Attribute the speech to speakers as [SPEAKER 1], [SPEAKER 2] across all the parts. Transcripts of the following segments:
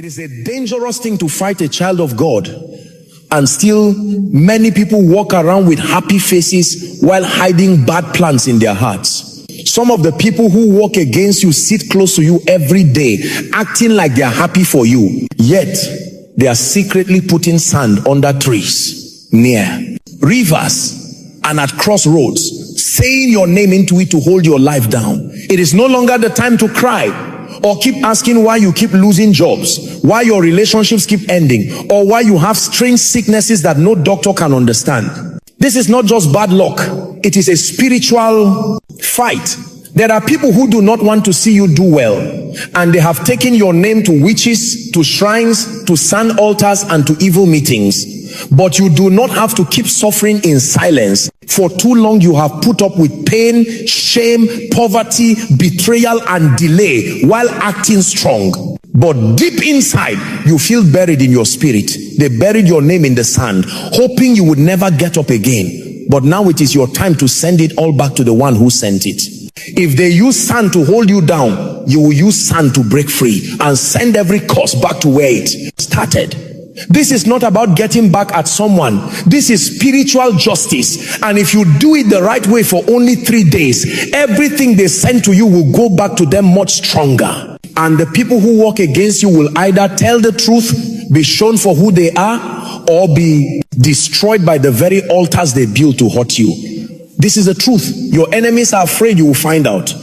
[SPEAKER 1] It is a dangerous thing to fight a child of God, and still many people walk around with happy faces while hiding bad plans in their hearts. Some of the people who walk against you sit close to you every day, acting like they are happy for you, yet they are secretly putting sand under trees, near rivers, and at crossroads, saying your name into it to hold your life down. It is no longer the time to cry or keep asking why you keep losing jobs, why your relationships keep ending, or why you have strange sicknesses that no doctor can understand. This is not just bad luck, it is a spiritual fight. There are people who do not want to see you do well, and they have taken your name to witches, to shrines, to sand altars, and to evil meetings. But you do not have to keep suffering in silence. For too long you have put up with pain, shame, poverty, betrayal, and delay while acting strong. But deep inside, you feel buried in your spirit. They buried your name in the sand, hoping you would never get up again. But now it is your time to send it all back to the one who sent it. If they use sand to hold you down, you will use sand to break free and send every curse back to where it started. This is not about getting back at someone. This is spiritual justice. And if you do it the right way for only 3 days, everything they send to you will go back to them much stronger. And the people who walk against you will either tell the truth, be shown for who they are, or be destroyed by the very altars they built to hurt you. This is the truth. Your enemies are afraid you will find out.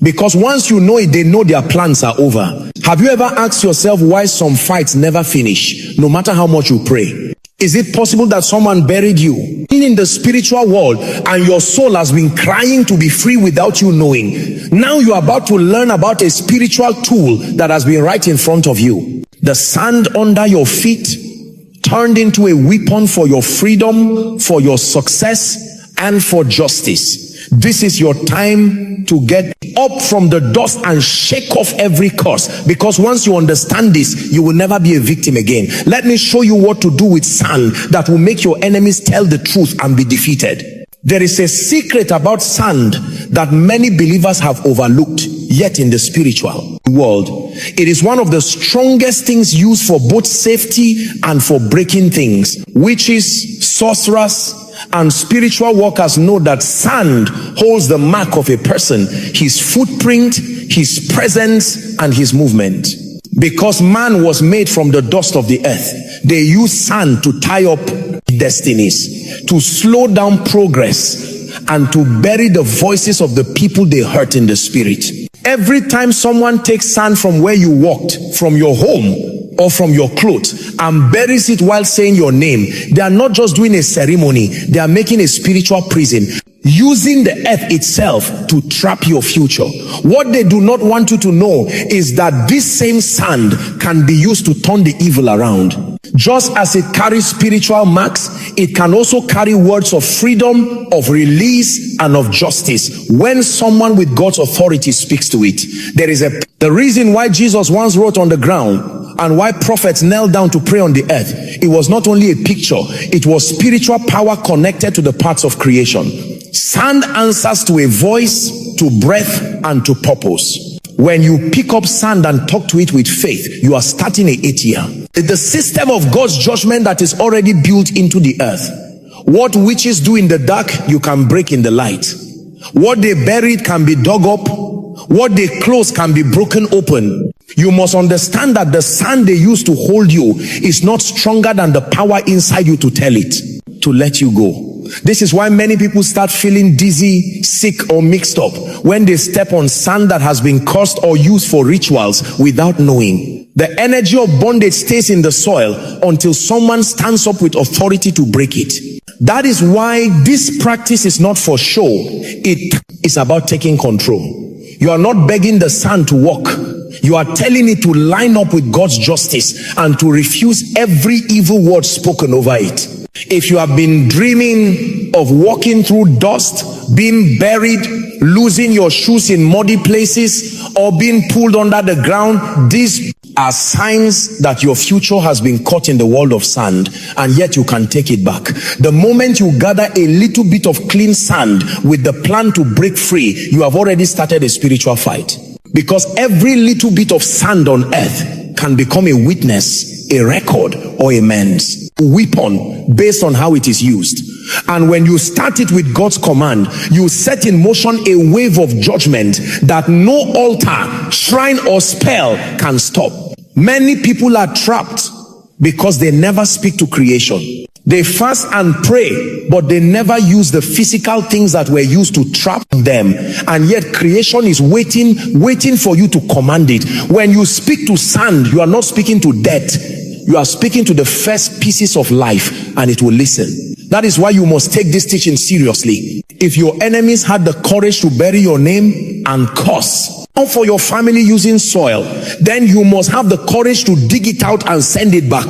[SPEAKER 1] Because once you know it, they know their plans are over. Have you ever asked yourself why some fights never finish, no matter how much you pray? Is it possible that someone buried you in the spiritual world and your soul has been crying to be free without you knowing? Now you are about to learn about a spiritual tool that has been right in front of you. The sand under your feet turned into a weapon for your freedom, for your success, and for justice. This is your time to get up from the dust and shake off every curse, because once you understand this, you will never be a victim again. Let me show you what to do with sand that will make your enemies tell the truth and be defeated. There is a secret about sand that many believers have overlooked, yet in the spiritual world, it is one of the strongest things used for both safety and for breaking things. Witches, sorcerers, and spiritual workers know that sand holds the mark of a person, his footprint, his presence, and his movement. Because man was made from the dust of the earth, they use sand to tie up destinies, to slow down progress, and to bury the voices of the people they hurt in the spirit. Every time someone takes sand from where you walked, from your home, or from your clothes, and buries it while saying your name, they are not just doing a ceremony, they are making a spiritual prison, using the earth itself to trap your future. What they do not want you to know is that this same sand can be used to turn the evil around. Just as it carries spiritual marks, it can also carry words of freedom, of release, and of justice when someone with God's authority speaks to it. The reason why Jesus once wrote on the ground and why prophets knelt down to pray on the earth, it was not only a picture, it was spiritual power connected to the parts of creation. Sand answers to a voice, to breath, and to purpose. When you pick up sand and talk to it with faith, you are starting a 8-year. The system of God's judgment that is already built into the earth. What witches do in the dark, you can break in the light. What they buried can be dug up. What they close can be broken open. You must understand that the sand they use to hold you is not stronger than the power inside you to tell it to let you go. This is why many people start feeling dizzy, sick, or mixed up when they step on sand that has been cursed or used for rituals without knowing. The energy of bondage stays in the soil until someone stands up with authority to break it. That is why this practice is not for show. It is about taking control. You are not begging the sand to walk. You are telling it to line up with God's justice and to refuse every evil word spoken over it. If you have been dreaming of walking through dust, being buried, losing your shoes in muddy places, or being pulled under the ground, these are signs that your future has been caught in the world of sand, and yet you can take it back. The moment you gather a little bit of clean sand with the plan to break free, you have already started a spiritual fight. Because every little bit of sand on earth can become a witness, a record, or a man's weapon based on how it is used. And when you start it with God's command, you set in motion a wave of judgment that no altar, shrine, or spell can stop. Many people are trapped because they never speak to creation. They fast and pray, but they never use the physical things that were used to trap them. And yet creation is waiting for you to command it. When you speak to sand, you are not speaking to death. You are speaking to the first pieces of life, and it will listen. That is why you must take this teaching seriously. If your enemies had the courage to bury your name and curse for your family using soil, then you must have the courage to dig it out and send it back.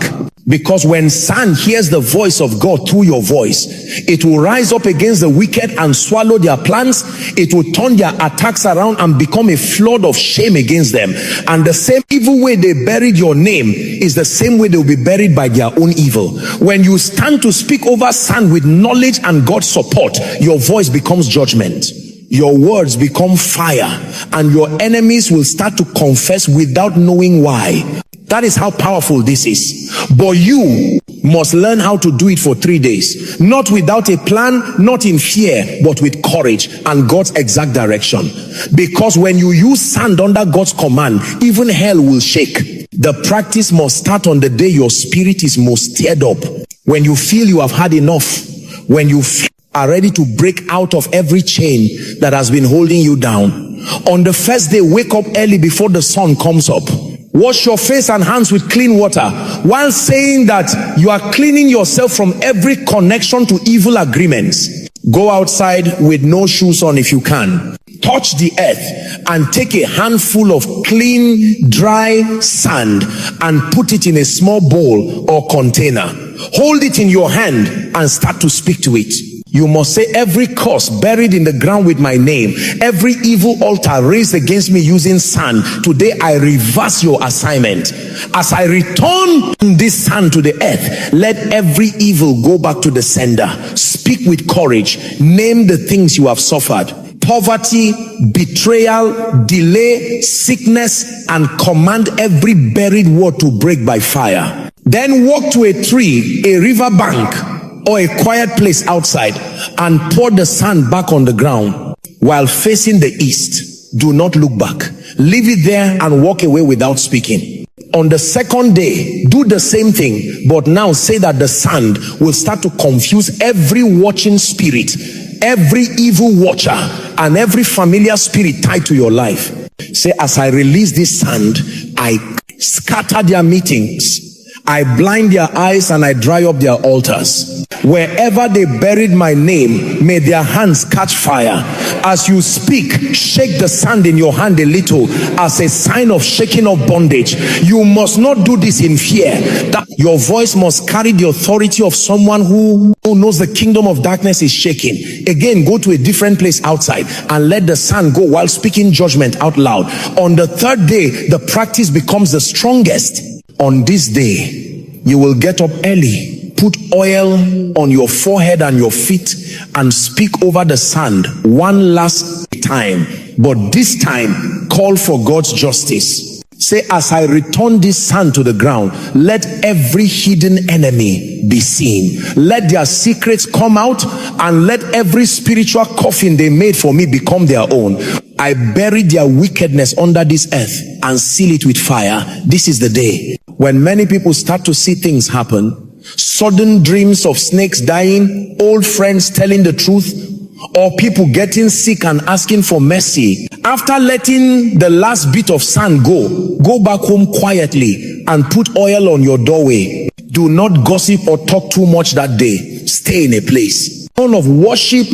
[SPEAKER 1] Because when sand hears the voice of God through your voice, it will rise up against the wicked and swallow their plans. It will turn their attacks around and become a flood of shame against them. And the same evil way they buried your name is the same way they will be buried by their own evil. When you stand to speak over sand with knowledge and God's support, your voice becomes judgment. Your words become fire, and your enemies will start to confess without knowing why. That is how powerful this is. But you must learn how to do it for 3 days. Not without a plan, not in fear, but with courage and God's exact direction. Because when you use sand under God's command, even hell will shake. The practice must start on the day your spirit is most stirred up. When you feel you have had enough. When you are ready to break out of every chain that has been holding you down. On the first day, wake up early before the sun comes up. Wash your face and hands with clean water, while saying that you are cleaning yourself from every connection to evil agreements. Go outside with no shoes on if you can. Touch the earth and take a handful of clean, dry sand and put it in a small bowl or container. Hold it in your hand and start to speak to it. You must say, every curse buried in the ground with my name, every evil altar raised against me using sand, today I reverse your assignment. As I return this sand to the earth, let every evil go back to the sender. Speak with courage. Name the things you have suffered. Poverty, betrayal, delay, sickness, and command every buried word to break by fire. Then walk to a tree, a river bank, or a quiet place outside, and pour the sand back on the ground while facing the east. Do not look back. Leave it there and walk away without speaking. On the second day, do the same thing, but now say that the sand will start to confuse every watching spirit, every evil watcher, and every familiar spirit tied to your life. Say, as I release this sand, I scatter their meetings, I blind their eyes, and I dry up their altars. Wherever they buried my name, may their hands catch fire. As you speak, shake the sand in your hand a little as a sign of shaking of bondage. You must not do this in fear. That your voice must carry the authority of someone who knows the kingdom of darkness is shaking. Again, go to a different place outside and let the sand go while speaking judgment out loud. On the third day, the practice becomes the strongest. On this day, you will get up early, put oil on your forehead and your feet, and speak over the sand one last time. But this time, call for God's justice. Say, as I return this sand to the ground, let every hidden enemy be seen. Let their secrets come out, and let every spiritual coffin they made for me become their own. I bury their wickedness under this earth and seal it with fire. This is the day when many people start to see things happen. Sudden dreams of snakes dying, old friends telling the truth, or people getting sick and asking for mercy. After letting the last bit of sand go back home quietly and put oil on your doorway. Do not gossip or talk too much that day. Stay in a place of worship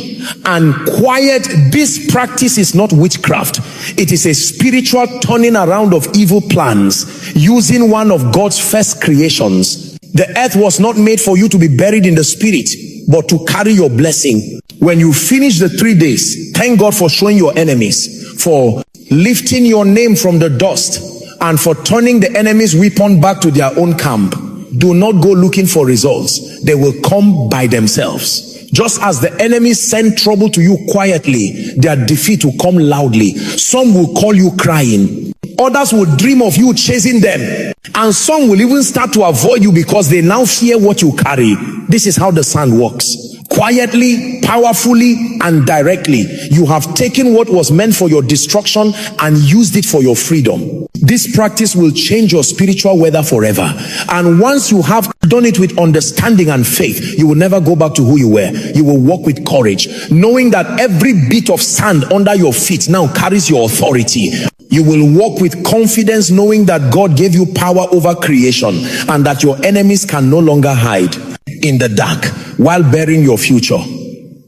[SPEAKER 1] and quiet. This practice is not witchcraft. It is a spiritual turning around of evil plans, using one of God's first creations. The earth was not made for you to be buried in the spirit, but to carry your blessing. When you finish the 3 days, thank God for showing your enemies, for lifting your name from the dust, and for turning the enemy's weapon back to their own camp. Do not go looking for results. They will come by themselves. Just as the enemies send trouble to you quietly, their defeat will come loudly. Some will call you crying. Others will dream of you chasing them. And some will even start to avoid you because they now fear what you carry. This is how the sand works. Quietly, powerfully, and directly, you have taken what was meant for your destruction and used it for your freedom. This practice will change your spiritual weather forever. And once you have done it with understanding and faith, you will never go back to who you were. You will walk with courage, knowing that every bit of sand under your feet now carries your authority. You will walk with confidence, knowing that God gave you power over creation and that your enemies can no longer hide in the dark while bearing your future,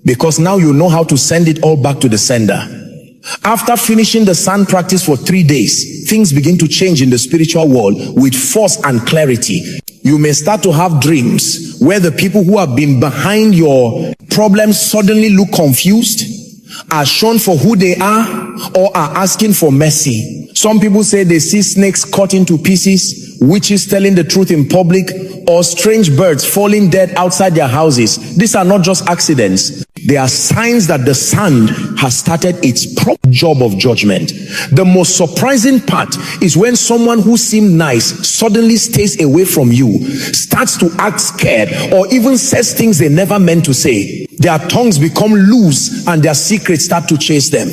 [SPEAKER 1] because now you know how to send it all back to the sender. After finishing the sand practice for 3 days, things begin to change in the spiritual world with force and clarity. You may start to have dreams where the people who have been behind your problems suddenly look confused, are shown for who they are, or are asking for mercy. Some people say they see snakes cut into pieces, witches telling the truth in public, or strange birds falling dead outside their houses. These are not just accidents. They are signs that the sand has started its proper job of judgment. The most surprising part is when someone who seemed nice suddenly stays away from you, starts to act scared, or even says things they never meant to say. Their tongues become loose and their secrets start to chase them.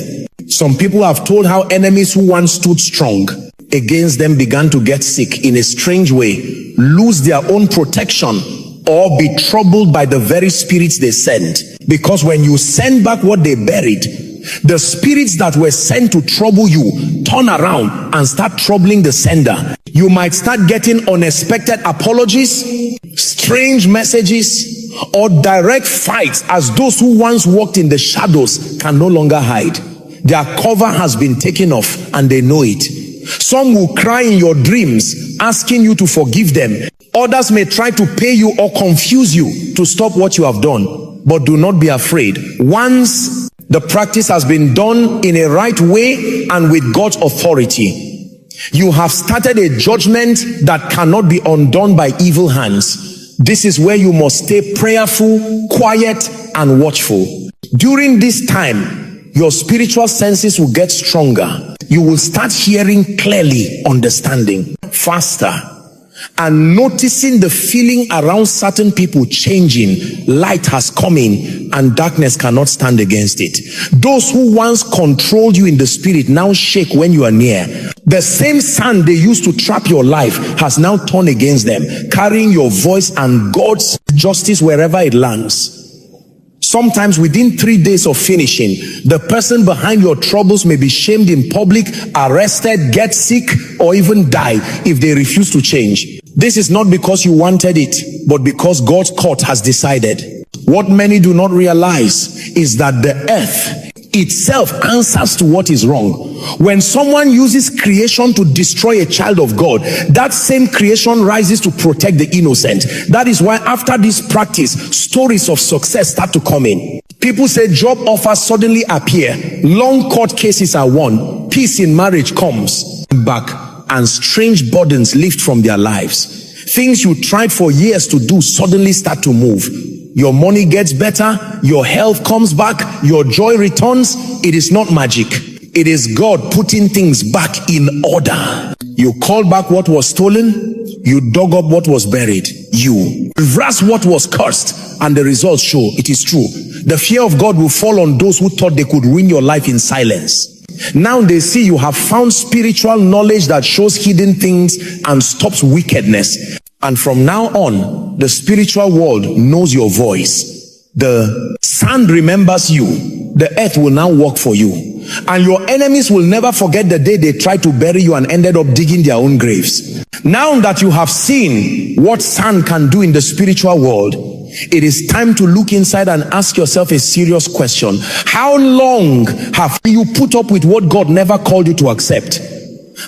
[SPEAKER 1] Some people have told how enemies who once stood strong against them began to get sick in a strange way, lose their own protection, or be troubled by the very spirits they sent. Because when you send back what they buried, the spirits that were sent to trouble you turn around and start troubling the sender. You might start getting unexpected apologies, strange messages, or direct fights, as those who once walked in the shadows can no longer hide. Their cover has been taken off and they know it. Some will cry in your dreams asking you to forgive them. Others may try to pay you or confuse you to stop what you have done. But do not be afraid. Once the practice has been done in a right way and with God's authority, you have started a judgment that cannot be undone by evil hands. This is where you must stay prayerful, quiet, and watchful. During this time, your spiritual senses will get stronger. You will start hearing clearly, understanding faster, and noticing the feeling around certain people changing. Light has come in and darkness cannot stand against it. Those who once controlled you in the spirit now shake when you are near. The same sand they used to trap your life has now turned against them, carrying your voice and God's justice wherever it lands. Sometimes within 3 days of finishing, the person behind your troubles may be shamed in public, arrested, get sick, or even die if they refuse to change. This is not because you wanted it, but because God's court has decided. What many do not realize is that the earth itself answers to what is wrong. When someone uses creation to destroy a child of God, that same creation rises to protect the innocent. That is why after this practice, stories of success start to come in. People say job offers suddenly appear, long court cases are won, peace in marriage comes back, and strange burdens lift from their lives. Things you tried for years to do suddenly start to move. Your money gets better, your health comes back, your joy returns. It is not magic. It is God putting things back in order. You call back what was stolen, you dug up what was buried, you reverse what was cursed, and the results show it is true. The fear of God will fall on those who thought they could ruin your life in silence. Now they see you have found spiritual knowledge that shows hidden things and stops wickedness. And from now on, the spiritual world knows your voice. The sand remembers you. The earth will now work for you. And your enemies will never forget the day they tried to bury you and ended up digging their own graves. Now that you have seen what sand can do in the spiritual world, it is time to look inside and ask yourself a serious question. How long have you put up with what God never called you to accept?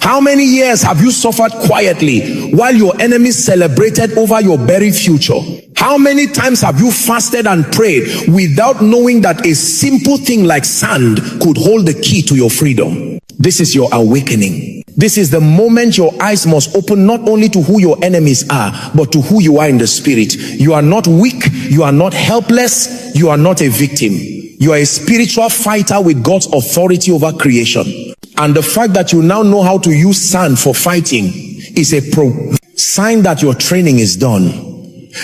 [SPEAKER 1] How many years have you suffered quietly while your enemies celebrated over your buried future? How many times have you fasted and prayed without knowing that a simple thing like sand could hold the key to your freedom? This is your awakening. This is the moment your eyes must open not only to who your enemies are, but to who you are in the spirit. You are not weak. You are not helpless. You are not a victim. You are a spiritual fighter with God's authority over creation. And the fact that you now know how to use sand for fighting is a sign that your training is done.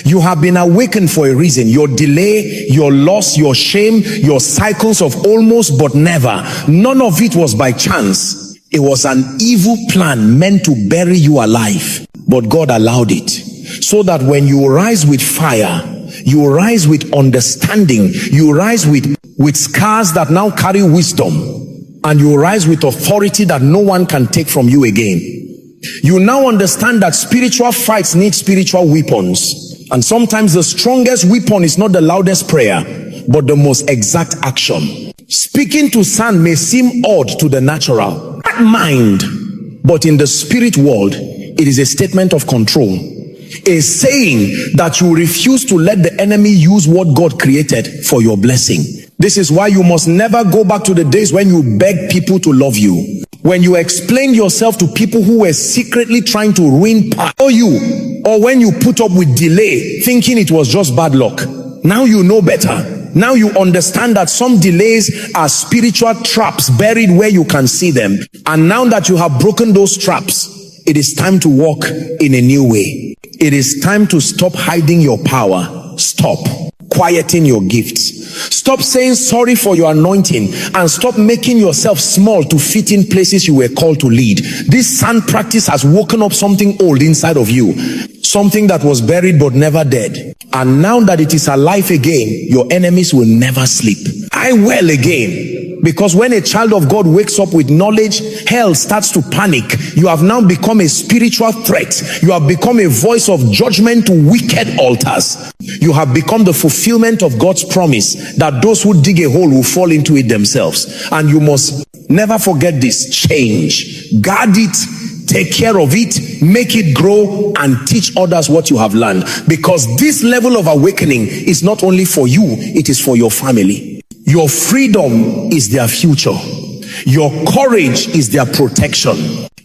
[SPEAKER 1] You have been awakened for a reason. Your delay, your loss, your shame, your cycles of almost but never, none of it was by chance. It was an evil plan meant to bury you alive. But God allowed it, so that when you rise with fire, you rise with understanding, you rise with scars that now carry wisdom, and you rise with authority that no one can take from you again. You now understand that spiritual fights need spiritual weapons. And sometimes the strongest weapon is not the loudest prayer, but the most exact action. Speaking to sand may seem odd to the natural mind, but in the spirit world, it is a statement of control. A saying that you refuse to let the enemy use what God created for your blessing. This is why you must never go back to the days when you begged people to love you. When you explained yourself to people who were secretly trying to ruin you, or when you put up with delay thinking it was just bad luck. Now you know better. Now you understand that some delays are spiritual traps buried where you can see them. And now that you have broken those traps, it is time to walk in a new way. It is time to stop hiding your power. Stop quieting your gifts. Stop saying sorry for your anointing, and stop making yourself small to fit in places you were called to lead. This sand practice has woken up something old inside of you, something that was buried but never dead. And now that it is alive again, your enemies will never sleep. I well again. Because when a child of God wakes up with knowledge, hell starts to panic. You have now become a spiritual threat. You have become a voice of judgment to wicked altars. You have become the fulfillment of God's promise that those who dig a hole will fall into it themselves. And you must never forget this. Change. Guard it. Take care of it. Make it grow and teach others what you have learned. Because this level of awakening is not only for you, it is for your family. Your freedom is their future. Your courage is their protection.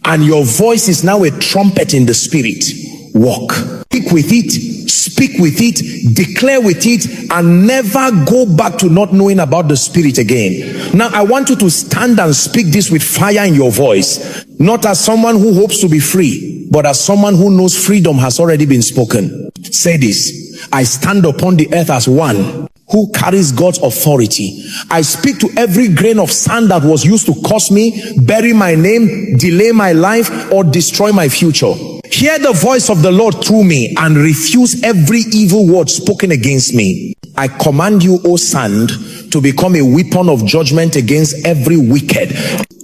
[SPEAKER 1] And your voice is now a trumpet in the spirit. Walk. Speak with it. Speak with it. Declare with it. And never go back to not knowing about the spirit again. Now I want you to stand and speak this with fire in your voice. Not as someone who hopes to be free, but as someone who knows freedom has already been spoken. Say this. I stand upon the earth as one who carries God's authority. I speak to every grain of sand that was used to curse me, bury my name, delay my life, or destroy my future. Hear the voice of the Lord through me and refuse every evil word spoken against me. I command you, O sand, to become a weapon of judgment against every wicked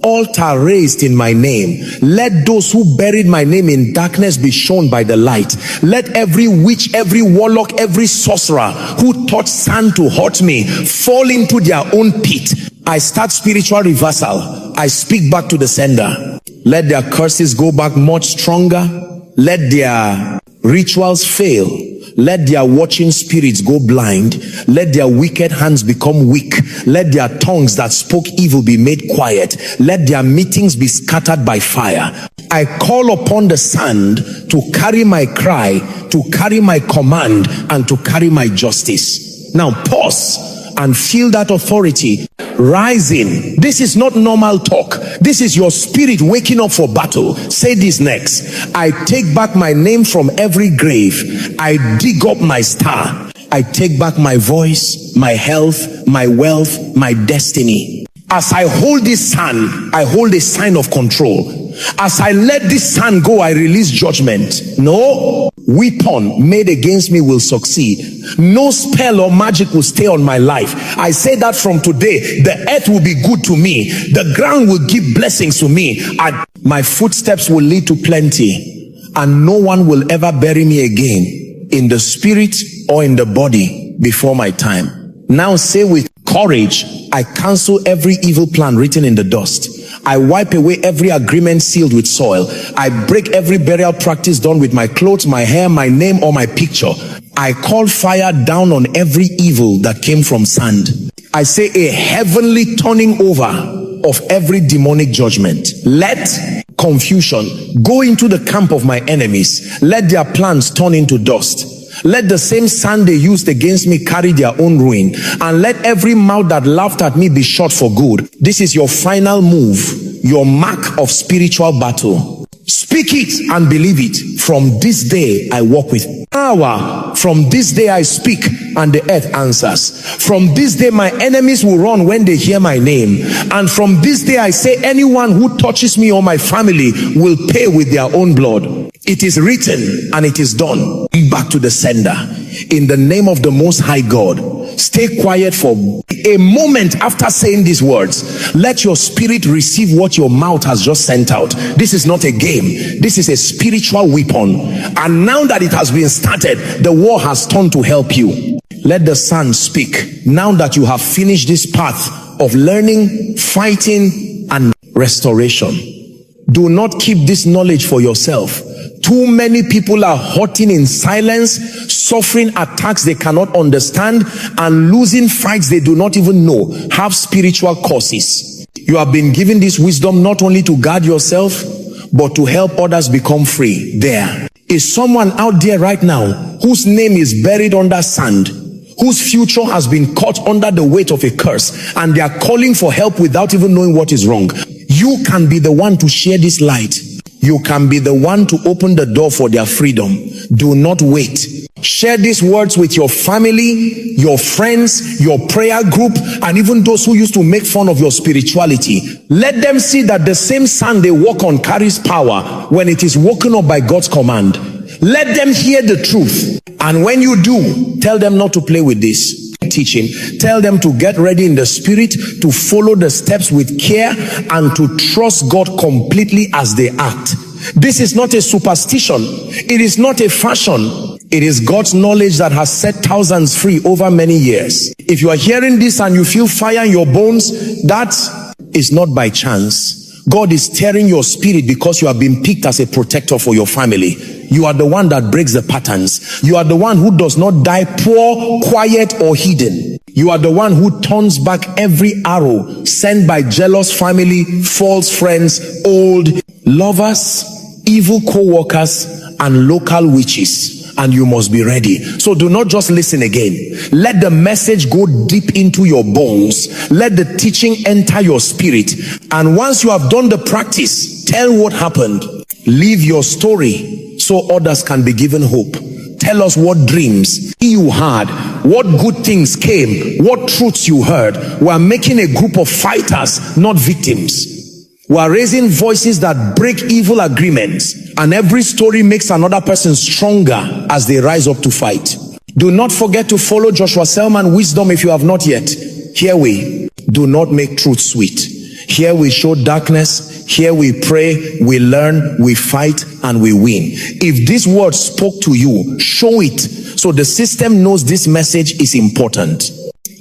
[SPEAKER 1] altar raised in my name. Let those who buried my name in darkness be shown by the light. Let every witch, every warlock, every sorcerer who taught sand to hurt me fall into their own pit. I start spiritual reversal. I speak back to the sender. Let their curses go back much stronger. Let their rituals fail. Let their watching spirits go blind. Let their wicked hands become weak. Let their tongues that spoke evil be made quiet. Let their meetings be scattered by fire. I call upon the sand to carry my cry, to carry my command, and to carry my justice. Now pause and feel that authority rising. This is not normal talk. This is your spirit waking up for battle. Say this next. I take back my name from every grave. I dig up my star. I take back my voice, my health, my wealth, my destiny. As I hold this sand, I hold a sign of control. As I let this sand go, I release judgment. No weapon made against me will succeed. No spell or magic will stay on my life. I say that from today, the earth will be good to me. The ground will give blessings to me. And my footsteps will lead to plenty. And no one will ever bury me again, in the spirit or in the body, before my time. Now say with courage, I cancel every evil plan written in the dust. I wipe away every agreement sealed with soil. I break every burial practice done with my clothes, my hair, my name, or my picture. I call fire down on every evil that came from sand. I say a heavenly turning over of every demonic judgment. Let confusion go into the camp of my enemies. Let their plans turn into dust. Let the same sand they used against me carry their own ruin. And let every mouth that laughed at me be shut for good. This is your final move your mark of spiritual battle. Speak it and believe it. From this day I walk with power. From this day I speak and the earth answers. From this day my enemies will run when they hear my name. And from this day I say, anyone who touches me or my family will pay with their own blood. It is written and it is done. Back to the sender. In the name of the Most High God, stay quiet for a moment after saying these words. Let your spirit receive what your mouth has just sent out. This is not a game. This is a spiritual weapon. And now that it has been started, the war has turned to help you. Let the Son speak. Now that you have finished this path of learning, fighting, and restoration, do not keep this knowledge for yourself. Too many people are hurting in silence, suffering attacks they cannot understand, and losing fights they do not even know have spiritual causes. You have been given this wisdom not only to guard yourself, but to help others become free. There is someone out there right now whose name is buried under sand, whose future has been caught under the weight of a curse, and they are calling for help without even knowing what is wrong. You can be the one to share this light. You can be the one to open the door for their freedom. Do not wait. Share these words with your family, your friends, your prayer group, and even those who used to make fun of your spirituality. Let them see that the same sand they walk on carries power when it is woken up by God's command. Let them hear the truth. And when you do, tell them not to play with this teaching. Tell them to get ready in the spirit, to follow the steps with care, and to trust God completely as they act. This is not a superstition. It is not a fashion. It is God's knowledge that has set thousands free over many years. If you are hearing this and you feel fire in your bones, that is not by chance. God is stirring your spirit because you have been picked as a protector for your family. You are the one that breaks the patterns. You are the one who does not die poor, quiet, or hidden. You are the one who turns back every arrow sent by jealous family, false friends, old lovers, evil co-workers, and local witches. And you must be ready. So do not just listen again. Let the message go deep into your bones. Let the teaching enter your spirit. And once you have done the practice, tell what happened. Leave your story so others can be given hope. Tell us what dreams you had, what good things came, what truths you heard. We are making a group of fighters, not victims. We are raising voices that break evil agreements, and every story makes another person stronger as they rise up to fight. Do not forget to follow Joshua Selman Wisdom if you have not yet. Here we do not make truth sweet. Here we show darkness. Here we pray, we learn, we fight, and we win. If this word spoke to you, show it so the system knows this message is important.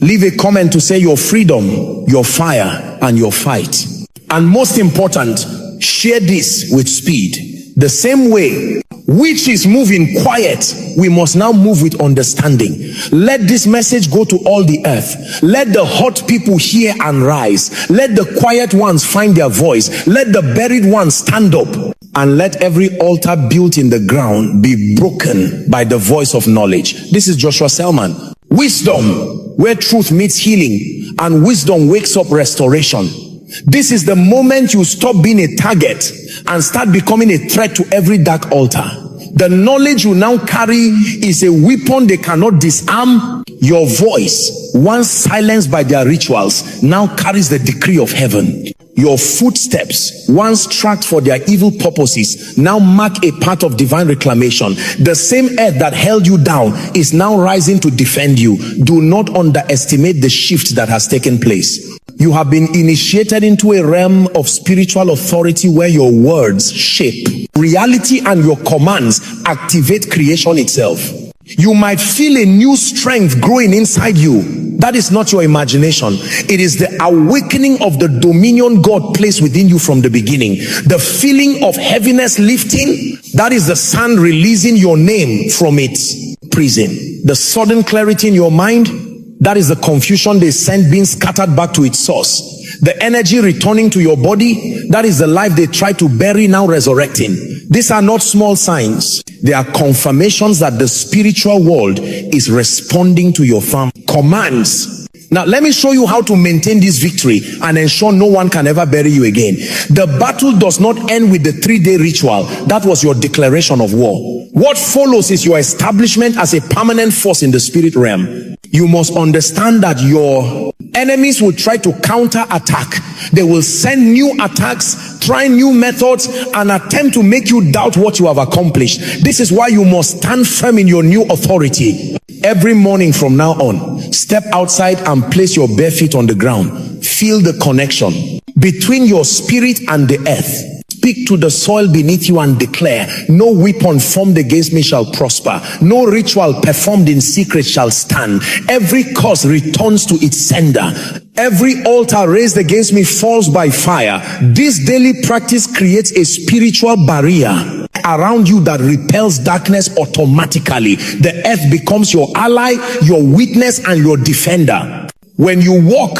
[SPEAKER 1] Leave a comment to say your freedom, your fire, and your fight. And most important, share this with speed. The same way witches move in quiet, we must now move with understanding. Let this message go to all the earth. Let the hot people hear and rise. Let the quiet ones find their voice. Let the buried ones stand up. And let every altar built in the ground be broken by the voice of knowledge. This is Joshua Selman. Wisdom, where truth meets healing, and wisdom wakes up restoration. This is the moment you stop being a target and start becoming a threat to every dark altar. The knowledge you now carry is a weapon they cannot disarm. Your voice, once silenced by their rituals, now carries the decree of heaven. Your footsteps, once tracked for their evil purposes, now mark a path of divine reclamation. The same earth that held you down is now rising to defend you. Do not underestimate the shift that has taken place. You have been initiated into a realm of spiritual authority where your words shape reality and your commands activate creation itself. You might feel a new strength growing inside you. That is not your imagination. It is the awakening of the dominion God placed within you from the beginning. The feeling of heaviness lifting, that is the sun releasing your name from its prison. The sudden clarity in your mind, that is the confusion they sent being scattered back to its source. The energy returning to your body, that is the life they tried to bury now resurrecting. These are not small signs. They are confirmations that the spiritual world is responding to your commands. Now, let me show you how to maintain this victory and ensure no one can ever bury you again. The battle does not end with the 3-day ritual. That was your declaration of war. What follows is your establishment as a permanent force in the spirit realm. You must understand that your enemies will try to counter-attack. They will send new attacks, try new methods, and attempt to make you doubt what you have accomplished. This is why you must stand firm in your new authority. Every morning from now on, step outside and place your bare feet on the ground. Feel the connection between your spirit and the earth. Speak to the soil beneath you and declare, no weapon formed against me shall prosper. No ritual performed in secret shall stand. Every curse returns to its sender. Every altar raised against me falls by fire. This daily practice creates a spiritual barrier around you that repels darkness automatically. The earth becomes your ally, your witness, and your defender. When you walk,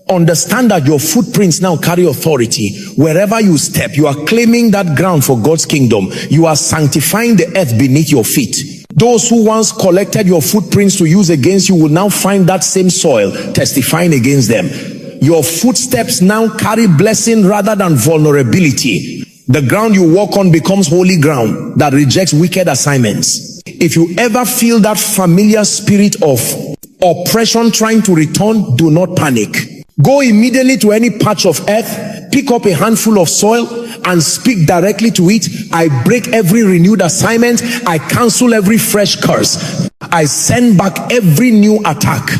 [SPEAKER 1] understand that your footprints now carry authority. Wherever you step, you are claiming that ground for God's kingdom. You are sanctifying the earth beneath your feet. Those who once collected your footprints to use against you will now find that same soil testifying against them. Your footsteps now carry blessing rather than vulnerability. The ground you walk on becomes holy ground that rejects wicked assignments. If you ever feel that familiar spirit of oppression trying to return, do not panic. Go immediately to any patch of earth, pick up a handful of soil, and speak directly to it. I break every renewed assignment. I cancel every fresh curse. I send back every new attack.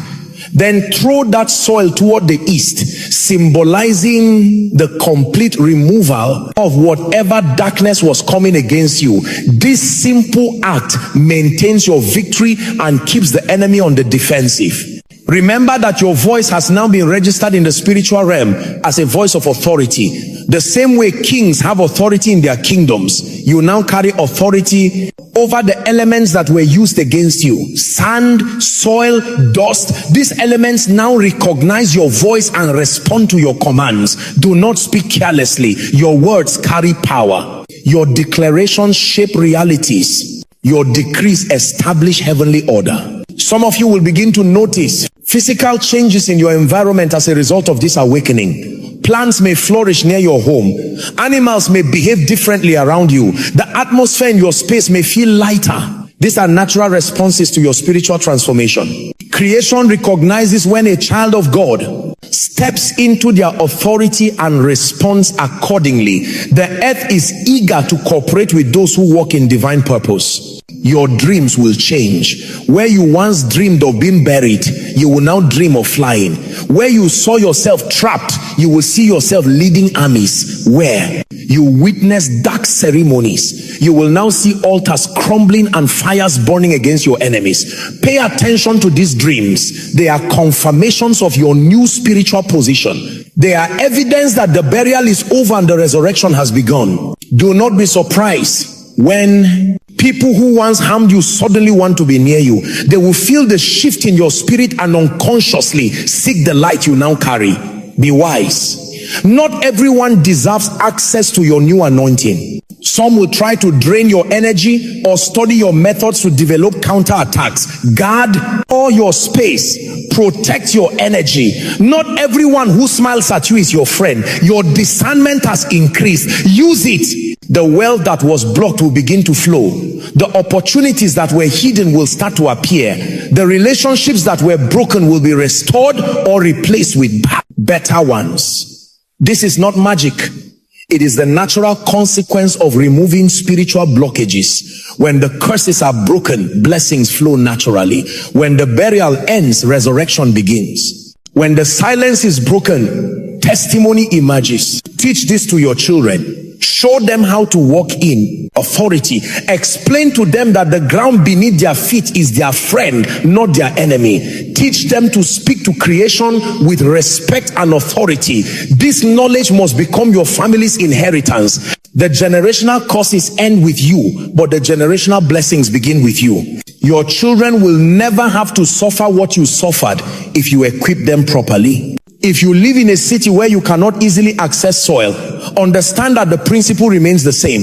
[SPEAKER 1] Then throw that soil toward the east, symbolizing the complete removal of whatever darkness was coming against you. This simple act maintains your victory and keeps the enemy on the defensive. Remember that your voice has now been registered in the spiritual realm as a voice of authority. The same way kings have authority in their kingdoms, you now carry authority over the elements that were used against you. Sand, soil, dust. These elements now recognize your voice and respond to your commands. Do not speak carelessly. Your words carry power. Your declarations shape realities. Your decrees establish heavenly order. Some of you will begin to notice physical changes in your environment as a result of this awakening. Plants may flourish near your home. Animals may behave differently around you. The atmosphere in your space may feel lighter. These are natural responses to your spiritual transformation. Creation recognizes when a child of God steps into their authority and responds accordingly. The earth is eager to cooperate with those who walk in divine purpose. Your dreams will change. Where you once dreamed of being buried, you will now dream of flying. Where you saw yourself trapped, you will see yourself leading armies. Where you witness dark ceremonies, you will now see altars crumbling and fires burning against your enemies. Pay attention to these dreams. They are confirmations of your new spiritual position. They are evidence that the burial is over and the resurrection has begun. Do not be surprised when people who once harmed you suddenly want to be near you. They will feel the shift in your spirit and unconsciously seek the light you now carry. Be wise. Not everyone deserves access to your new anointing. Some will try to drain your energy or study your methods to develop counterattacks. Guard all your space. Protect your energy. Not everyone who smiles at you is your friend. Your discernment has increased. Use it. The wealth that was blocked will begin to flow. The opportunities that were hidden will start to appear. The relationships that were broken will be restored or replaced with better ones. This is not magic. It is the natural consequence of removing spiritual blockages. When the curses are broken, blessings flow naturally. When the burial ends, resurrection begins. When the silence is broken, testimony emerges. Teach this to your children. Show them how to walk in authority. Explain to them that the ground beneath their feet is their friend, not their enemy. Teach them to speak to creation with respect and authority. This knowledge must become your family's inheritance. The generational curses end with you, but the generational blessings begin with you. Your children will never have to suffer what you suffered if you equip them properly. If you live in a city where you cannot easily access soil, understand that the principle remains the same.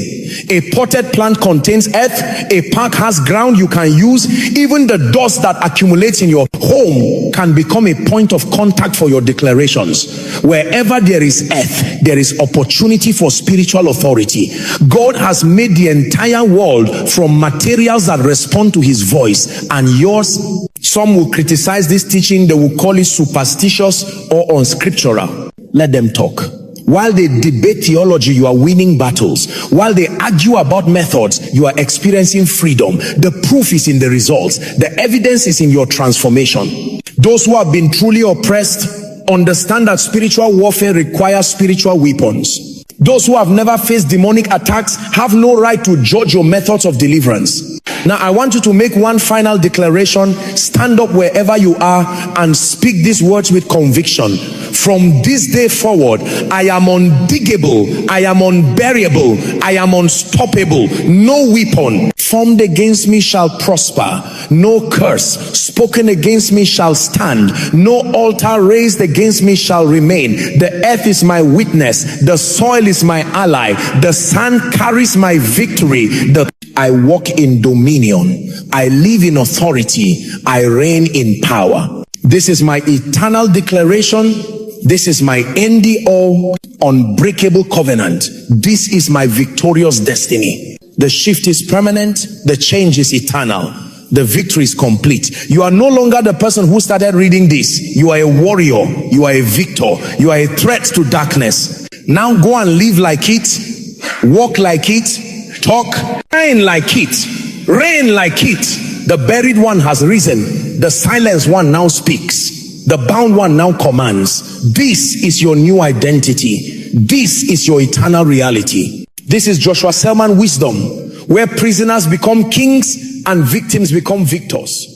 [SPEAKER 1] A potted plant contains earth, a park has ground you can use. Even the dust that accumulates in your home can become a point of contact for your declarations. Wherever there is earth, there is opportunity for spiritual authority. God has made the entire world from materials that respond to his voice, and yours. Some will criticize this teaching, they will call it superstitious or unscriptural. Let them talk. While they debate theology, you are winning battles. While they argue about methods, you are experiencing freedom. The proof is in the results. The evidence is in your transformation. Those who have been truly oppressed understand that spiritual warfare requires spiritual weapons. Those who have never faced demonic attacks have no right to judge your methods of deliverance. Now, I want you to make one final declaration. Stand up wherever you are and speak these words with conviction. From this day forward, I am undiggable, I am unbearable, I am unstoppable. No weapon formed against me shall prosper. No curse spoken against me shall stand. No altar raised against me shall remain. The earth is my witness. The soil is my ally. The sand carries my victory. I walk in dominion. I live in authority. I reign in power. This is my eternal declaration. This is my end-all, unbreakable covenant. This is my victorious destiny. The shift is permanent. The change is eternal. The victory is complete. You are no longer the person who started reading this. You are a warrior. You are a victor. You are a threat to darkness. Now go and live like it. Walk like it. Talk. Reign like it. Reign like it. The buried one has risen. The silenced one now speaks. The bound one now commands. This is your new identity. This is your eternal reality. This is Joshua Selman wisdom, where prisoners become kings and victims become victors.